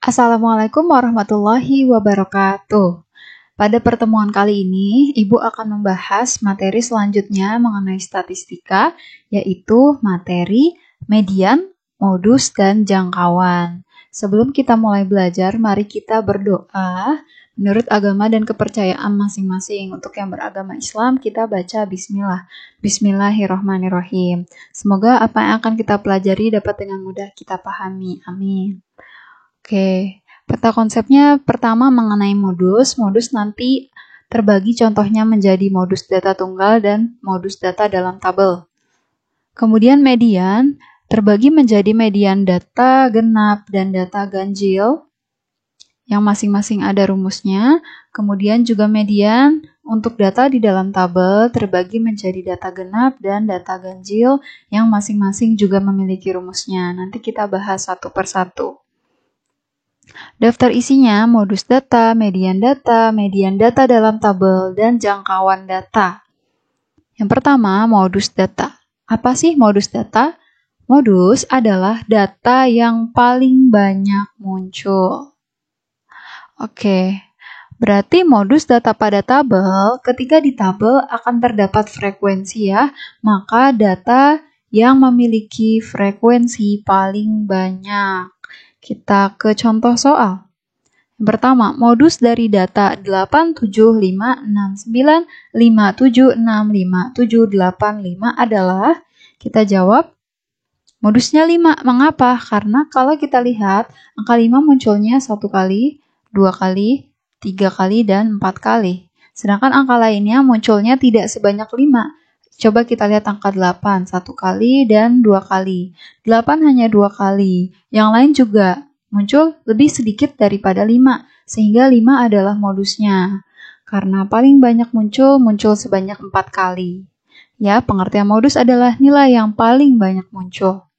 Assalamualaikum warahmatullahi wabarakatuh. Pada pertemuan kali ini, Ibu akan membahas materi selanjutnya mengenai statistika, yaitu materi median, modus, dan jangkauan. Sebelum kita mulai belajar, mari kita berdoa menurut agama dan kepercayaan masing-masing. Untuk yang beragama Islam, kita baca Bismillah. Bismillahirrahmanirrahim. Semoga apa yang akan kita pelajari dapat dengan mudah kita pahami. Amin. Oke, peta konsepnya pertama mengenai modus. Modus nanti terbagi contohnya menjadi modus data tunggal dan modus data dalam tabel. Kemudian median terbagi menjadi median data genap dan data ganjil yang masing-masing ada rumusnya. Kemudian juga median untuk data di dalam tabel terbagi menjadi data genap dan data ganjil yang masing-masing juga memiliki rumusnya. Nanti kita bahas satu persatu. Daftar isinya modus data, median data dalam tabel, dan jangkauan data. Yang pertama, modus data. Apa sih modus data? Modus adalah data yang paling banyak muncul. Oke, berarti modus data pada tabel, ketika di tabel akan terdapat frekuensi ya, maka data yang memiliki frekuensi paling banyak. Kita ke contoh soal. Yang pertama, modus dari data 8756957657585 adalah, kita jawab, modusnya 5. Mengapa? Karena kalau kita lihat, angka 5 munculnya 1 kali, 2 kali, 3 kali, dan 4 kali. Sedangkan angka lainnya munculnya tidak sebanyak 5. Coba kita lihat angka 8, 1 kali dan 2 kali. 8 hanya 2 kali. Yang lain juga muncul lebih sedikit daripada 5, sehingga 5 adalah modusnya. Karena paling banyak muncul sebanyak 4 kali. Ya, pengertian modus adalah nilai yang paling banyak muncul.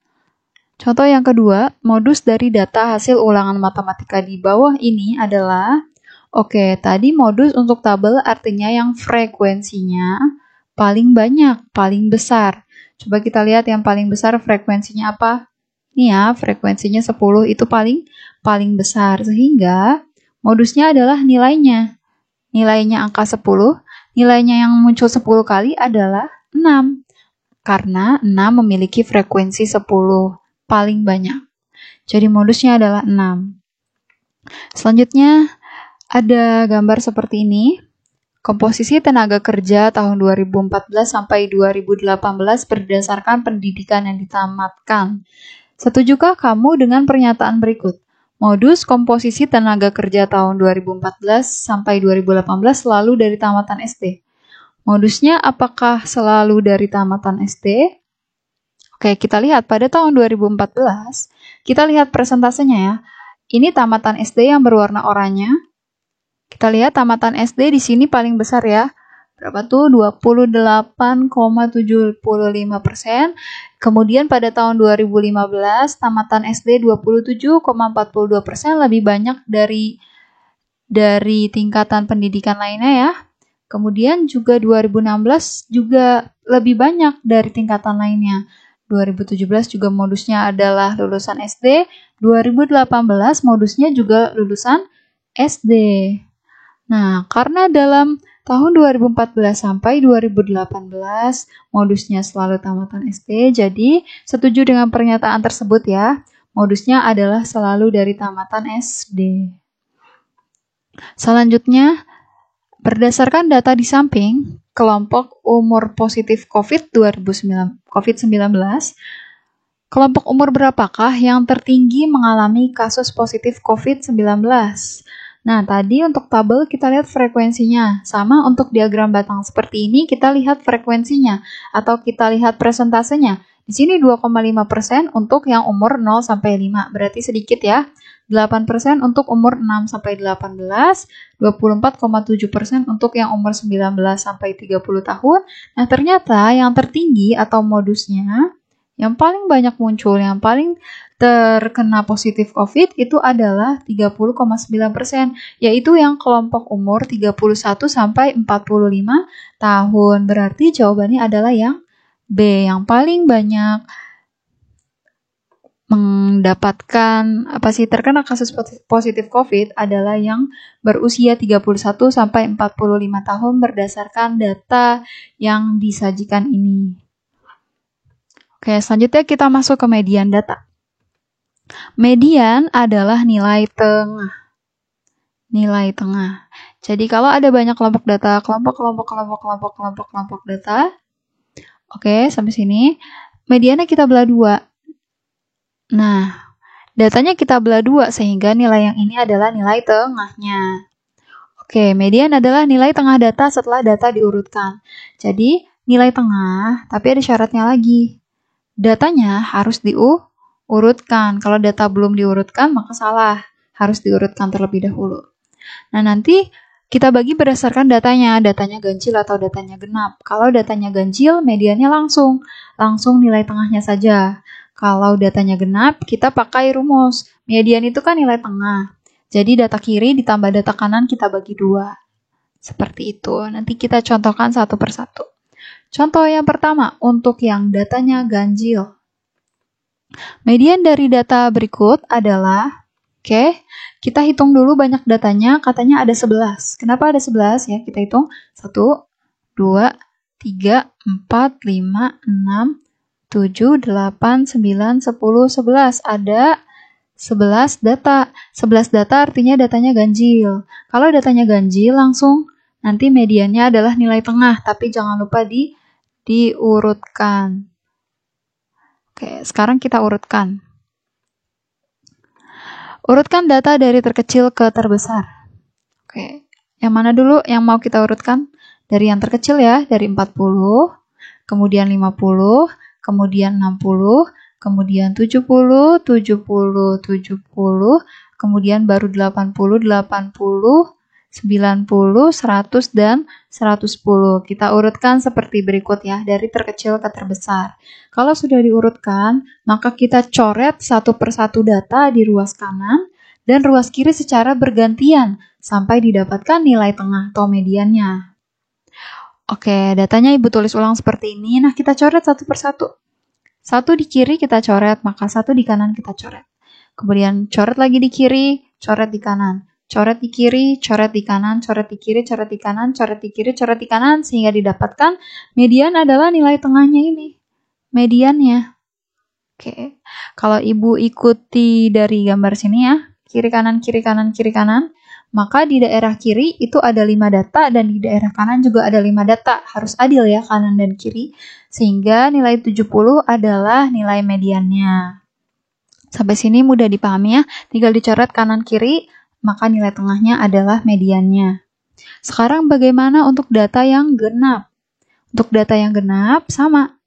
Contoh yang kedua, modus dari data hasil ulangan matematika di bawah ini adalah, oke, tadi modus untuk tabel artinya yang frekuensinya paling banyak, paling besar. Coba kita lihat yang paling besar frekuensinya apa? Ini ya, frekuensinya 10 itu paling besar. Sehingga modusnya adalah nilainya. Nilainya angka 10, nilainya yang muncul 10 kali adalah 6. Karena 6 memiliki frekuensi 10, paling banyak. Jadi modusnya adalah 6. Selanjutnya ada gambar seperti ini. Komposisi tenaga kerja tahun 2014 sampai 2018 berdasarkan pendidikan yang ditamatkan. Setujukah kamu dengan pernyataan berikut? Modus komposisi tenaga kerja tahun 2014 sampai 2018 selalu dari tamatan SD. Modusnya apakah selalu dari tamatan SD? Oke, kita lihat pada tahun 2014, kita lihat presentasenya ya. Ini tamatan SD yang berwarna oranye. Kita lihat tamatan SD di sini paling besar ya. Berapa tuh? 28,75%. Kemudian pada tahun 2015, tamatan SD 27,42%, lebih banyak dari tingkatan pendidikan lainnya ya. Kemudian juga 2016 juga lebih banyak dari tingkatan lainnya. 2017 juga modusnya adalah lulusan SD. 2018 modusnya juga lulusan SD. Nah, karena dalam tahun 2014 sampai 2018 modusnya selalu tamatan SD, jadi setuju dengan pernyataan tersebut ya. Modusnya adalah selalu dari tamatan SD. Selanjutnya, berdasarkan data di samping, kelompok umur positif COVID-19, kelompok umur berapakah yang tertinggi mengalami kasus positif COVID-19? Nah, tadi untuk tabel kita lihat frekuensinya. Sama untuk diagram batang seperti ini, kita lihat frekuensinya. Atau kita lihat presentasenya. Di sini 2,5% untuk yang umur 0 sampai 5. Berarti sedikit ya. 8% untuk umur 6 sampai 18. 24,7% untuk yang umur 19 sampai 30 tahun. Nah, ternyata yang tertinggi atau modusnya, yang paling banyak muncul, yang paling terkena positif COVID itu adalah 30,9%, yaitu yang kelompok umur 31 sampai 45 tahun. Berarti jawabannya adalah yang B, yang paling banyak mendapatkan terkena kasus positif COVID adalah yang berusia 31 sampai 45 tahun berdasarkan data yang disajikan ini. Oke, selanjutnya kita masuk ke median data. Median adalah nilai tengah. Nilai tengah. Jadi kalau ada banyak kelompok data, kelompok data. Oke, sampai sini. Mediannya kita belah 2. Nah, datanya kita belah 2 sehingga nilai yang ini adalah nilai tengahnya. Oke, median adalah nilai tengah data setelah data diurutkan. Jadi, nilai tengah, tapi ada syaratnya lagi. Datanya harus diurutkan. Kalau data belum diurutkan, maka salah. Harus diurutkan terlebih dahulu. Nah, nanti kita bagi berdasarkan datanya ganjil atau datanya genap. Kalau datanya ganjil, mediannya langsung nilai tengahnya saja. Kalau datanya genap, kita pakai rumus. Median itu kan nilai tengah. Jadi data kiri ditambah data kanan kita bagi 2. Seperti itu. Nanti kita contohkan satu persatu. Contoh yang pertama, untuk yang datanya ganjil. Median dari data berikut adalah, kita hitung dulu banyak datanya, katanya ada 11. Kenapa ada 11 ya? Kita hitung 1, 2, 3, 4, 5, 6, 7, 8, 9, 10, 11. Ada 11 data. 11 data artinya datanya ganjil. Kalau datanya ganjil langsung nanti mediannya adalah nilai tengah, tapi jangan lupa diurutkan. Oke, sekarang kita urutkan. Urutkan data dari terkecil ke terbesar. Oke, yang mana dulu yang mau kita urutkan? Dari yang terkecil ya, dari 40, kemudian 50, kemudian 60, kemudian 70, 70, 70, kemudian baru 80, 80, 90, 100, dan 110. Kita urutkan seperti berikut ya, dari terkecil ke terbesar. Kalau sudah diurutkan, maka kita coret satu persatu data di ruas kanan dan ruas kiri secara bergantian sampai didapatkan nilai tengah atau mediannya. Oke, datanya Ibu tulis ulang seperti ini. Nah, kita coret satu persatu. Satu di kiri kita coret, maka satu di kanan kita coret. Kemudian coret lagi di kiri, coret di kanan. Coret di kiri, coret di kanan, coret di kiri, coret di kanan, coret di kiri, coret di kanan, sehingga didapatkan median adalah nilai tengahnya ini. Mediannya. Oke, kalau Ibu ikuti dari gambar sini ya, kiri kanan, kiri kanan, kiri kanan, maka di daerah kiri itu ada 5 data dan di daerah kanan juga ada 5 data. Harus adil ya kanan dan kiri. Sehingga nilai 70 adalah nilai mediannya. Sampai sini mudah dipahami ya. Tinggal dicoret kanan kiri, maka nilai tengahnya adalah mediannya. Sekarang bagaimana untuk data yang genap? Untuk data yang genap sama.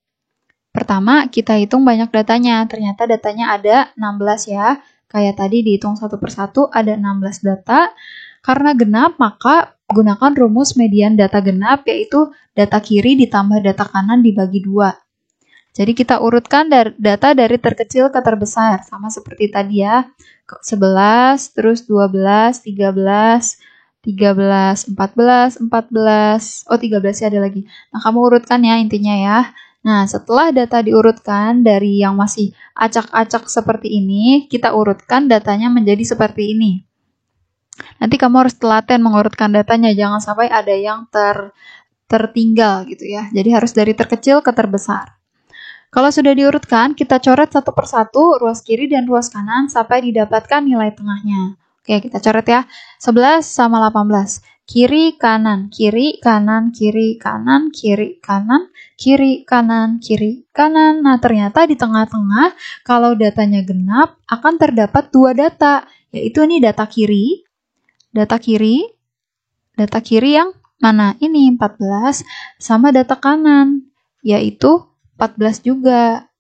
Pertama kita hitung banyak datanya. Ternyata datanya ada 16 ya. Kayak tadi dihitung satu persatu ada 16 data. Karena genap maka gunakan rumus median data genap yaitu data kiri ditambah data kanan dibagi 2. Jadi kita urutkan data dari terkecil ke terbesar. Sama seperti tadi ya. 11, terus 12, 13, 13, 14, 14. Oh 13 ya ada lagi. Nah kamu urutkan ya intinya ya. Nah, setelah data diurutkan dari yang masih acak-acak seperti ini, kita urutkan datanya menjadi seperti ini. Nanti kamu harus telaten mengurutkan datanya, jangan sampai ada yang tertinggal gitu ya. Jadi harus dari terkecil ke terbesar. Kalau sudah diurutkan, kita coret satu persatu ruas kiri dan ruas kanan sampai didapatkan nilai tengahnya. Oke, kita coret ya. 11 sama 18. Kiri, kanan, kiri, kanan, kiri, kanan, kiri, kanan, kiri, kanan, kiri, kanan. Nah, ternyata di tengah-tengah, kalau datanya genap, akan terdapat 2 data. Yaitu ini data kiri. Data kiri yang mana? Ini 14 sama data kanan, yaitu 14 juga.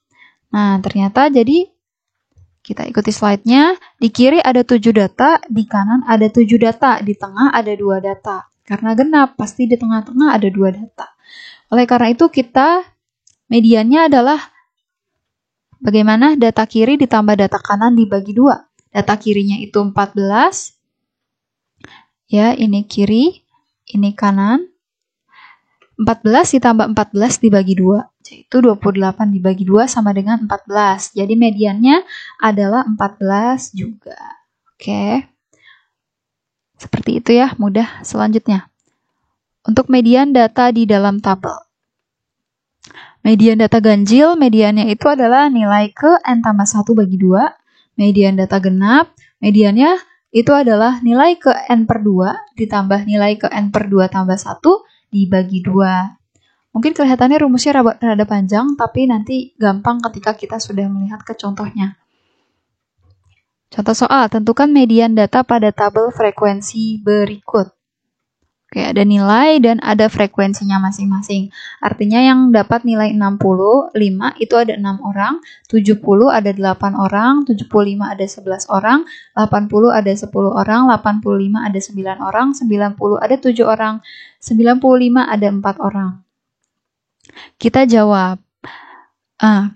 Nah, ternyata jadi kita ikuti slide-nya. Di kiri ada 7 data, di kanan ada 7 data, di tengah ada 2 data. Karena genap, pasti di tengah-tengah ada 2 data. Oleh karena itu kita mediannya adalah bagaimana data kiri ditambah data kanan dibagi 2. Data kirinya itu 14. Ya, ini kiri, ini kanan. 14 ditambah 14 dibagi 2. yaitu 28 dibagi 2 sama dengan 14. Jadi mediannya adalah 14 juga. Oke. Seperti itu ya, mudah. Selanjutnya, untuk median data di dalam tabel. Median data ganjil, mediannya itu adalah nilai ke n tambah 1 bagi 2. Median data genap, mediannya itu adalah nilai ke n per 2 ditambah nilai ke n per 2 tambah 1 dibagi 2. Mungkin kelihatannya rumusnya rada panjang, tapi nanti gampang ketika kita sudah melihat ke contohnya. Contoh soal, tentukan median data pada tabel frekuensi berikut. Oke, ada nilai dan ada frekuensinya masing-masing. Artinya yang dapat nilai 65 itu ada 6 orang, 70 ada 8 orang, 75 ada 11 orang, 80 ada 10 orang, 85 ada 9 orang, 90 ada 7 orang, 95 ada 4 orang. Kita jawab.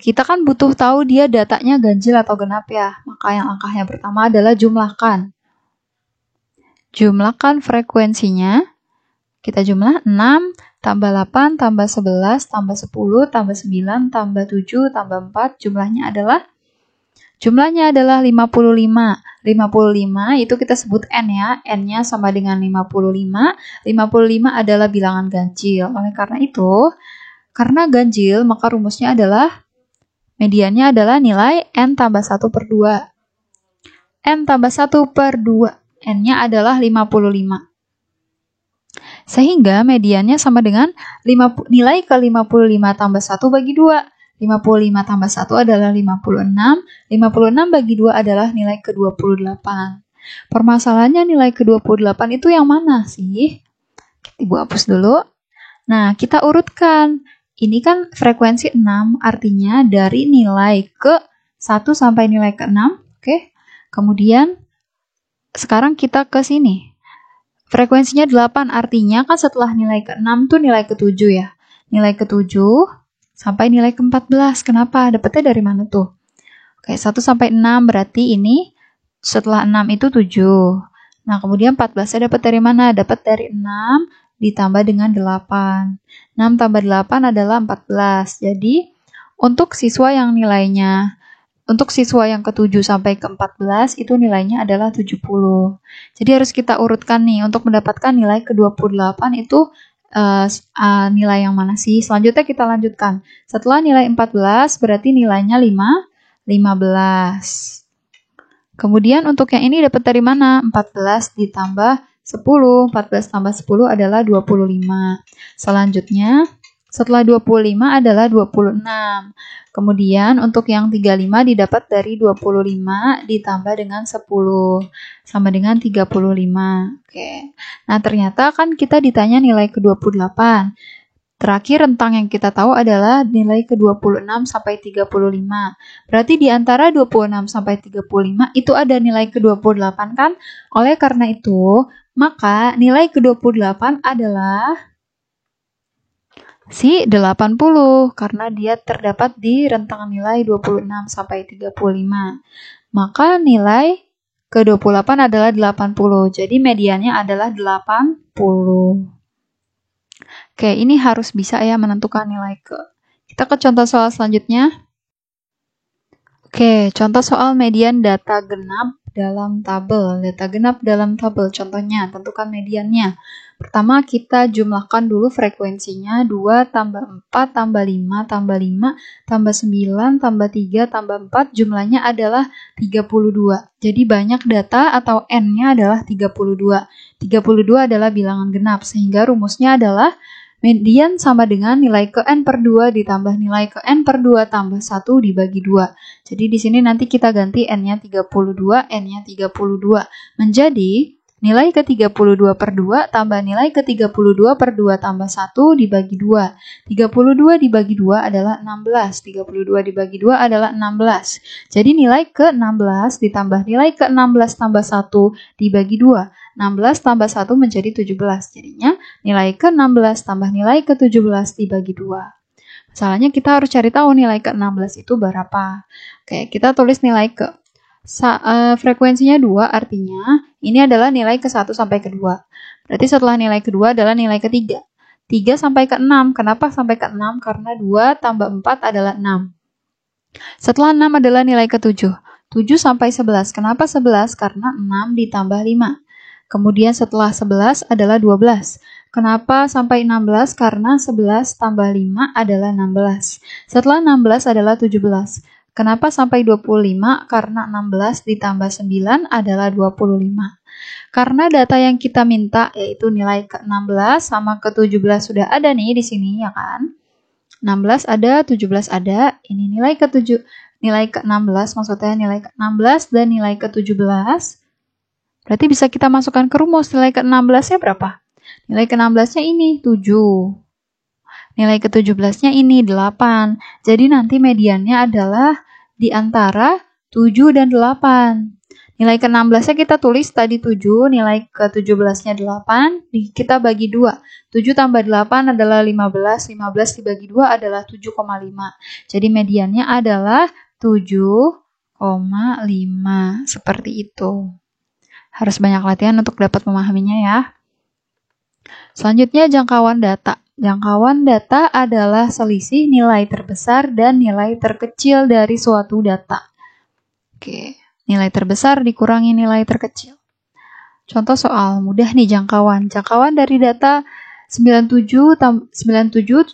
Kita kan butuh tahu dia datanya ganjil atau genap ya. Maka yang langkah yang pertama adalah jumlahkan. Jumlahkan frekuensinya. Kita jumlah 6, tambah 8, tambah 11, tambah 10, tambah 9, tambah 7, tambah 4. Jumlahnya adalah 55. 55 itu kita sebut N ya. N-nya sama dengan 55. 55 adalah bilangan ganjil. Oleh karena itu, karena ganjil, maka rumusnya adalah mediannya adalah nilai N tambah 1 per 2. N tambah 1 per 2. N-nya adalah 55. Sehingga mediannya sama dengan nilai ke 55 tambah 1 bagi 2. 55 tambah 1 adalah 56. 56 bagi 2 adalah nilai ke 28. Permasalahannya nilai ke 28 itu yang mana sih? Ibu hapus dulu. Nah, kita urutkan. Ini kan frekuensi 6, artinya dari nilai ke 1 sampai nilai ke 6. Oke. Kemudian, sekarang kita ke sini. Frekuensinya 8, artinya kan setelah nilai ke-6 tuh nilai ke-7 ya. Nilai ke-7 sampai nilai ke-14. Kenapa? Dapetnya dari mana tuh? Oke, 1 sampai 6 berarti ini setelah 6 itu 7. Nah, kemudian 14-nya dapat dari mana? Dapat dari 6 ditambah dengan 8. 6 tambah 8 adalah 14. Jadi, untuk siswa yang ke-7 sampai ke-14 itu nilainya adalah 70. Jadi harus kita urutkan nih untuk mendapatkan nilai ke-28 itu nilai yang mana sih? Selanjutnya kita lanjutkan. Setelah nilai 14 berarti nilainya 15. Kemudian untuk yang ini dapat dari mana? 14 ditambah 10. 14 tambah 10 adalah 25. Selanjutnya setelah 25 adalah 26. Kemudian untuk yang 35 didapat dari 25 ditambah dengan 10. Sama dengan 35. Oke. Nah, ternyata kan kita ditanya nilai ke-28. Terakhir rentang yang kita tahu adalah nilai ke-26 sampai 35. Berarti di antara 26 sampai 35 itu ada nilai ke-28 kan? Oleh karena itu, maka nilai ke-28 adalah si 80 karena dia terdapat di rentang nilai 26 sampai 35. Maka nilai ke-28 adalah 80. Jadi mediannya adalah 80. Oke, ini harus bisa ya menentukan nilai ke. Kita ke contoh soal selanjutnya. Oke, contoh soal median data genap dalam tabel. Data genap dalam tabel, contohnya tentukan mediannya. Pertama kita jumlahkan dulu frekuensinya 2 tambah 4 tambah 5 tambah 5 tambah 9 tambah 3 tambah 4 jumlahnya adalah 32. Jadi banyak data atau N-nya adalah 32. 32 adalah bilangan genap sehingga rumusnya adalah median sama dengan nilai ke N per 2 ditambah nilai ke N per 2 tambah 1 dibagi 2. Jadi di sini nanti kita ganti N-nya 32, N-nya 32 menjadi nilai ke-32 per 2 tambah nilai ke-32 per 2 tambah 1 dibagi 2. 32 dibagi 2 adalah 16. 32 dibagi 2 adalah 16. Jadi nilai ke-16 ditambah nilai ke-16 tambah 1 dibagi 2. 16 tambah 1 menjadi 17. Jadinya nilai ke-16 tambah nilai ke-17 dibagi 2. Masalahnya kita harus cari tahu nilai ke-16 itu berapa. Oke, kita tulis nilai ke. Frekuensinya 2 artinya ini adalah nilai ke-1 sampai ke-2. Berarti setelah nilai ke-2 adalah nilai ke-3. 3 sampai ke 6. Kenapa sampai ke 6? Karena 2 tambah 4 adalah 6. Setelah 6 adalah nilai ke-7. 7 sampai 11. Kenapa 11? Karena 6 ditambah 5. Kemudian setelah 11 adalah 12. Kenapa sampai 16? Karena 11 tambah 5 adalah 16. Setelah 16 adalah 17. Kenapa sampai 25? Karena 16 ditambah 9 adalah 25. Karena data yang kita minta yaitu nilai ke-16 sama ke-17 sudah ada nih di sini ya kan. 16 ada, 17 ada. Ini nilai ke-16 maksudnya nilai ke-16 dan nilai ke-17. Berarti bisa kita masukkan ke rumus. Nilai ke-16-nya berapa? Nilai ke-16-nya ini 7. Nilai ke-17-nya ini 8. Jadi nanti mediannya adalah di antara 7 dan 8. Nilai ke-16-nya kita tulis tadi 7, nilai ke-17-nya 8, kita bagi 2. 7 tambah 8 adalah 15, 15 dibagi 2 adalah 7,5. Jadi mediannya adalah 7,5. Seperti itu. Harus banyak latihan untuk dapat memahaminya ya. Selanjutnya jangkauan data. Jangkauan data adalah selisih nilai terbesar dan nilai terkecil dari suatu data. Oke. Nilai terbesar dikurangi nilai terkecil. Contoh soal mudah nih jangkauan. Jangkauan dari data 97, 76,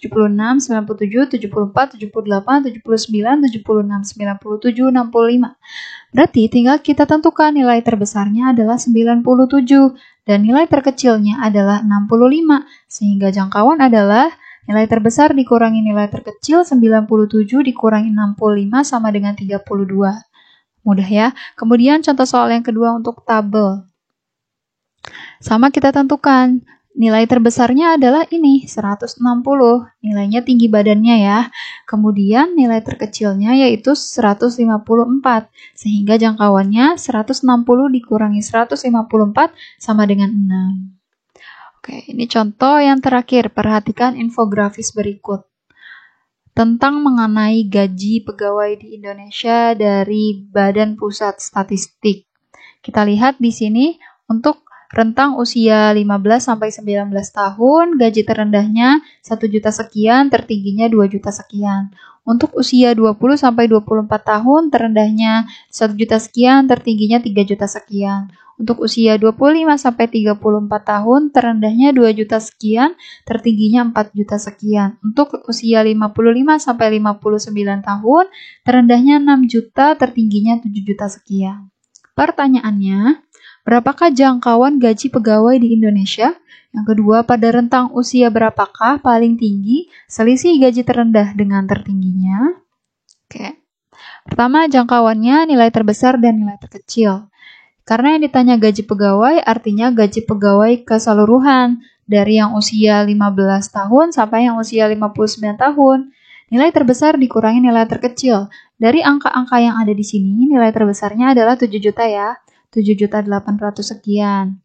97, 74, 78, 79, 76, 97, 65. Berarti tinggal kita tentukan nilai terbesarnya adalah 97 dan nilai terkecilnya adalah 65. Sehingga jangkauan adalah nilai terbesar dikurangi nilai terkecil 97 dikurangi 65 sama dengan 32. Mudah ya. Kemudian contoh soal yang kedua untuk tabel. Sama kita tentukan. Nilai terbesarnya adalah ini, 160. Nilainya tinggi badannya ya. Kemudian nilai terkecilnya yaitu 154. Sehingga jangkauannya 160 dikurangi 154 sama dengan 6. Oke, ini contoh yang terakhir. Perhatikan infografis berikut. Tentang mengenai gaji pegawai di Indonesia dari Badan Pusat Statistik. Kita lihat di sini untuk rentang usia 15 sampai 19 tahun, gaji terendahnya 1 juta sekian, tertingginya 2 juta sekian. Untuk usia 20 sampai 24 tahun, terendahnya 1 juta sekian, tertingginya 3 juta sekian. Untuk usia 25 sampai 34 tahun, terendahnya 2 juta sekian, tertingginya 4 juta sekian. Untuk usia 55 sampai 59 tahun, terendahnya 6 juta, tertingginya 7 juta sekian. Pertanyaannya, berapakah jangkauan gaji pegawai di Indonesia? Yang kedua, pada rentang usia berapakah paling tinggi selisih gaji terendah dengan tertingginya? Oke. Pertama, jangkauannya nilai terbesar dan nilai terkecil. Karena yang ditanya gaji pegawai artinya gaji pegawai keseluruhan dari yang usia 15 tahun sampai yang usia 59 tahun. Nilai terbesar dikurangi nilai terkecil. Dari angka-angka yang ada di sini, nilai terbesarnya adalah 7 juta ya. 7.800.000 sekian.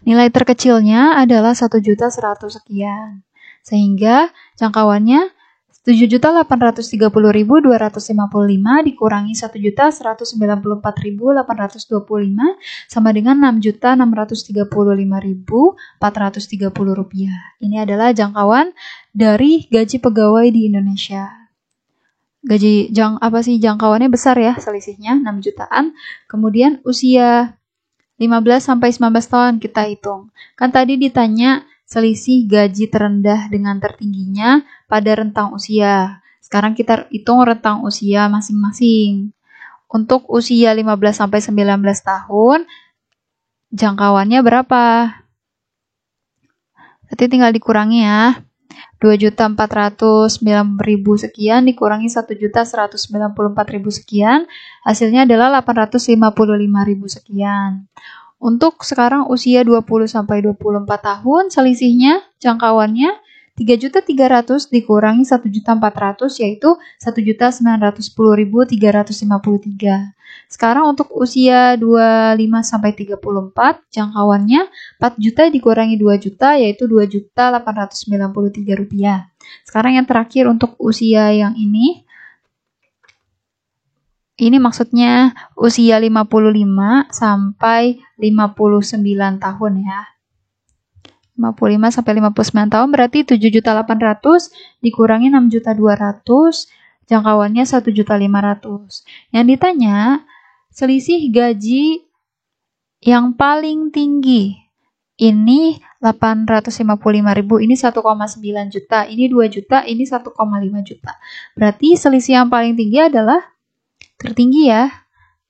Nilai terkecilnya adalah 1.100.000 sekian. Sehingga jangkauannya 7.830.255 dikurangi 1.194.825 sama dengan 6.635.430 rupiah. Ini adalah jangkauan dari gaji pegawai di Indonesia. Jangkauannya besar ya, selisihnya 6 jutaan. Kemudian usia 15 sampai 19 tahun kita hitung. Kan tadi ditanya selisih gaji terendah dengan tertingginya pada rentang usia. Sekarang kita hitung rentang usia masing-masing. Untuk usia 15 sampai 19 tahun, jangkauannya berapa? Nanti tinggal dikurangi ya. 2.409.000 sekian dikurangi 1.194.000 sekian, hasilnya adalah 855.000 sekian. Untuk sekarang usia 20 sampai 24 tahun, selisihnya jangkauannya 3.300.000 dikurangi 1.400.000 yaitu 1.910.353. Sekarang untuk usia 25 sampai 34, jangkauannya 4 juta dikurangi 2 juta yaitu 2.893 rupiah. Sekarang yang terakhir untuk usia yang ini maksudnya usia 55 sampai 59 tahun ya. 55 sampai 59 tahun berarti 7.800.000 dikurangi 6.200.000, jangkauannya 1.500.000. Yang ditanya, selisih gaji yang paling tinggi. Ini 855.000, ini 1,9 juta, ini 2 juta, ini 1,5 juta. Berarti selisih yang paling tinggi adalah tertinggi ya.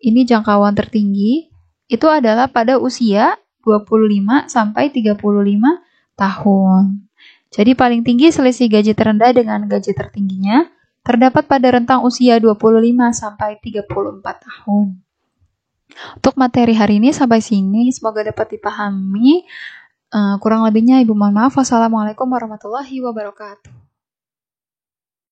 Ini jangkauan tertinggi. Itu adalah pada usia 25 sampai 35 tahun. Jadi paling tinggi selisih gaji terendah dengan gaji tertingginya terdapat pada rentang usia 25 sampai 34 tahun. Untuk materi hari ini sampai sini, semoga dapat dipahami. Kurang lebihnya Ibu mohon maaf. Wassalamualaikum warahmatullahi wabarakatuh.